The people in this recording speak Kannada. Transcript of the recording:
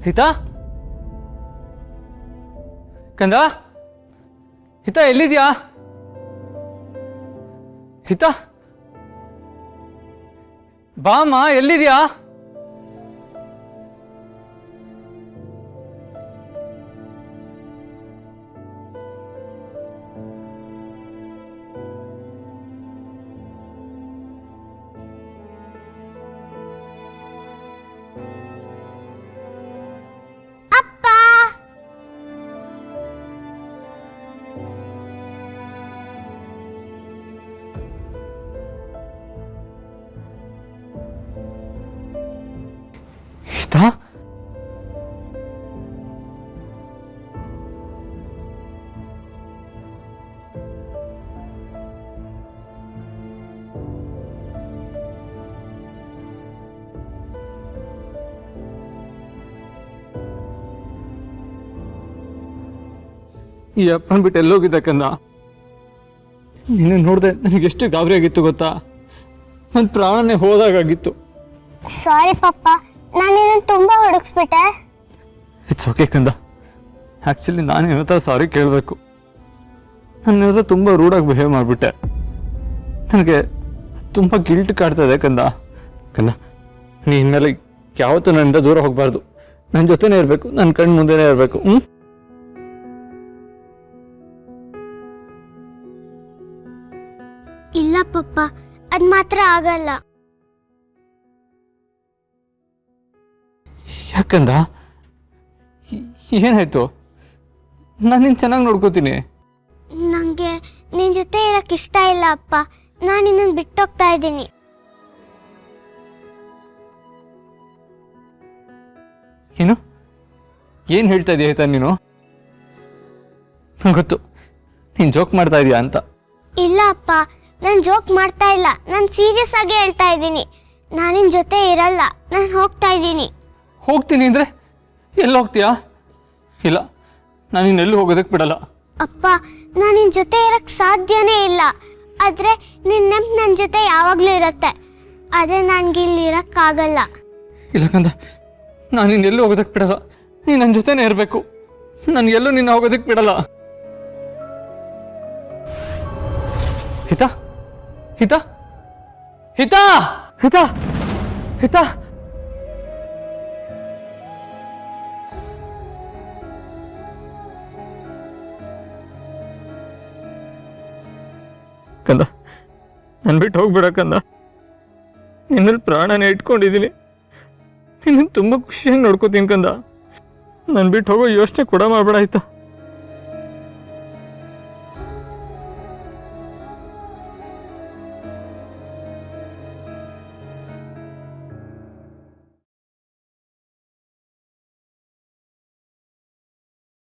ಹಿತಾ ಕಂದ, ಹಿತ ಎಲ್ಲಿದ್ಯಾ? ಹಿತ ಬಾಮ್ಮ, ಎಲ್ಲಿದ್ಯಾ? ಹಿತಾ ಈ ಅಪ್ಪನ ಬಿಟ್ಟು ಎಲ್ಲೋಗಿದ್ದ ಕಂದ? ನಿನ್ನೆ ನೋಡಿದೆ, ನನಗೆಷ್ಟು ಗಾಬರಿ ಆಗಿತ್ತು ಗೊತ್ತಾ? ನನ್ನ ಪ್ರಾಣನೇ ಹೋದಾಗಿತ್ತು. ಸಾರಿ ಪಪ್ಪ, ನಾನು ನಿನ್ನನ್ನು ತುಂಬ ಹುಡುಕ್ಸ್ಬಿಟ್ಟೆ. ಇಟ್ಸ್ ಓಕೆ ಕಂದ. ಆ್ಯಕ್ಚುಲಿ ನಾನು ನಿನ್ನ ಹತ್ರ ಸಾರಿ ಕೇಳಬೇಕು. ನಾನು ನಿನ್ನ ಹತ್ರ ತುಂಬ ರೂಡಾಗಿ ಬಿಹೇವ್ ಮಾಡಿಬಿಟ್ಟೆ. ನನಗೆ ತುಂಬ ಗಿಲ್ಟ್ ಕಾಡ್ತಾ ಇದೆ ಕಂದ. ಕಂದ, ನೀ ಇನ್ಮೇಲೆ ಯಾವತ್ತೂ ನನ್ನಿಂದ ದೂರ ಹೋಗಬಾರ್ದು. ನನ್ನ ಜೊತೆನೇ ಇರಬೇಕು, ನನ್ನ ಕಣ್ಣು ಮುಂದೆನೇ ಇರಬೇಕು. ಇಲ್ಲ ಪಪ್ಪ, ಅದು ಮಾತ್ರ ಆಗಲ್ಲ. ಯಾಕಂದ? ಏನಾಯ್ತು? ನಾನು ನಿನ್ನ ಚೆನ್ನಾಗಿ ನೋಡ್ಕೋತೀನಿ. ನನಗೆ ನಿನ್ನ ಜೊತೆ ಇರೋಕ್ಕೆ ಇಷ್ಟ ಇಲ್ಲ ಅಪ್ಪ. ನಾನು ನಿನ್ನನ್ನು ಬಿಟ್ಟೋಗ್ತಾ ಇದ್ದೀನಿ. ಏನು ಏನು ಹೇಳ್ತಾ ಇದೀಯ ಆಯ್ತಾ ನೀನು? ನಂಗೆ ಗೊತ್ತು ನೀನು ಜೋಕ್ ಮಾಡ್ತಾ ಇದೀಯಾ ಅಂತ. ಇಲ್ಲ ಅಪ್ಪ, ನಾನು ಜೋಕ್ ಮಾಡ್ತಾ ಇಲ್ಲ. ನಾನು ಸೀರಿಯಸ್ ಆಗಿ ಹೇಳ್ತಾ ಇದ್ದೀನಿ. ನಾನು ನಿನ್ನ ಜೊತೆ ಇರಲ್ಲ, ನಾನು ಹೋಗ್ತಾ ಇದ್ದೀನಿ. ಹೋಗ್ತೀನಿ ಅಂದರೆ ಎಲ್ಲಿ ಹೋಗ್ತೀಯಾ? ಇಲ್ಲ, ನಾನು ಇನ್ನೆಲ್ಲೂ ಹೋಗೋದಕ್ಕೆ ಬಿಡಲ್ಲ. ಅಪ್ಪ, ನಾನು ನಿನ್ನ ಜೊತೆ ಇರೋಕ್ಕೆ ಸಾಧ್ಯನೇ ಇಲ್ಲ. ಆದರೆ ನಿನ್ನ ನೆನಪು ನನ್ನ ಜೊತೆ ಯಾವಾಗಲೂ ಇರುತ್ತೆ. ಆದರೆ ನನಗೆ ಇಲ್ಲಿ ಇರೋಕ್ಕಾಗಲ್ಲ. ಇಲ್ಲ ಕಂದ, ನಾನು ಇನ್ನೆಲ್ಲೂ ಹೋಗೋದಕ್ಕೆ ಬಿಡಲ್ಲ. ನೀನು ನನ್ನ ಜೊತೆನೇ ಇರಬೇಕು. ನನಗೆಲ್ಲೂ ನಿನ್ನ ಹೋಗೋದಕ್ಕೆ ಬಿಡಲ್ಲ. ಹಿತಾ ಹಿತಾ ಹಿತಾ ಹಿತಾ ಹಿತಾ ಕಂದ, ನನ್ನ ಬಿಟ್ಟು ಹೋಗ್ಬಿಡ ಕಂದ. ನಿನ್ನಲ್ಲಿ ಪ್ರಾಣನೇ ಇಟ್ಕೊಂಡಿದ್ದೀನಿ. ನಿನ್ನ ತುಂಬ ಖುಷಿಯಾಗಿ ನೋಡ್ಕೋತೀನಿ ಕಂದ. ನನ್ನ ಬಿಟ್ಟು ಹೋಗೋ ಯೋಚನೆ ಕೂಡ ಮಾಡಬೇಡ ಆಯ್ತಾ?